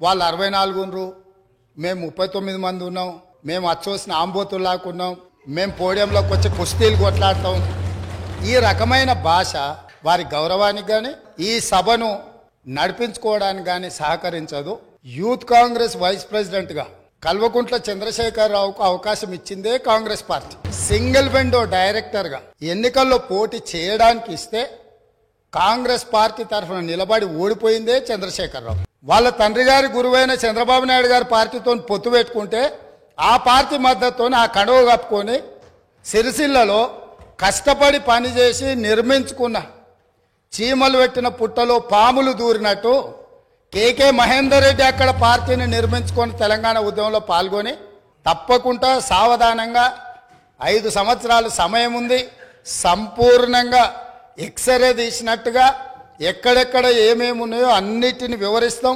వాళ్ళు 64 ఉన్నారు, మేము 39 మంది ఉన్నాం, మేము అచ్చోసిన ఆంబోతుల్లాగా ఉన్నాం, మేము పోడియంలోకి వచ్చి కుస్తీలు కొట్లాడతాం. ఈ రకమైన భాష వారి గౌరవానికి కానీ ఈ సభను నడిపించుకోవడానికి కానీ సహకరించదు. యూత్ కాంగ్రెస్ వైస్ ప్రెసిడెంట్గా కల్వకుంట్ల చంద్రశేఖరరావుకు అవకాశం ఇచ్చిందే కాంగ్రెస్ పార్టీ. సింగిల్ విండో డైరెక్టర్గా ఎన్నికల్లో పోటీ చేయడానికి ఇస్తే కాంగ్రెస్ పార్టీ తరఫున నిలబడి ఓడిపోయిందే చంద్రశేఖరరావు. వాళ్ళ తండ్రి గారి గురువైన చంద్రబాబు నాయుడు గారి పార్టీతో పొత్తు పెట్టుకుంటే ఆ పార్టీ మద్దతుతో ఆ కడువ కప్పుకొని సిరిసిల్లలో కష్టపడి పనిచేసి నిర్మించుకున్న చీమలు పెట్టిన పుట్టలో పాములు దూరినట్టు కేకే మహేందర్ రెడ్డి అక్కడ పార్టీని నిర్మించుకొని తెలంగాణ ఉద్యమంలో పాల్గొని తప్పకుండా సావధానంగా 5 సంవత్సరాలు సమయం ఉంది, సంపూర్ణంగా ఎక్స్రే తీసినట్టుగా ఎక్కడెక్కడ ఏమేమి ఉన్నాయో అన్నిటిని వివరిస్తాం.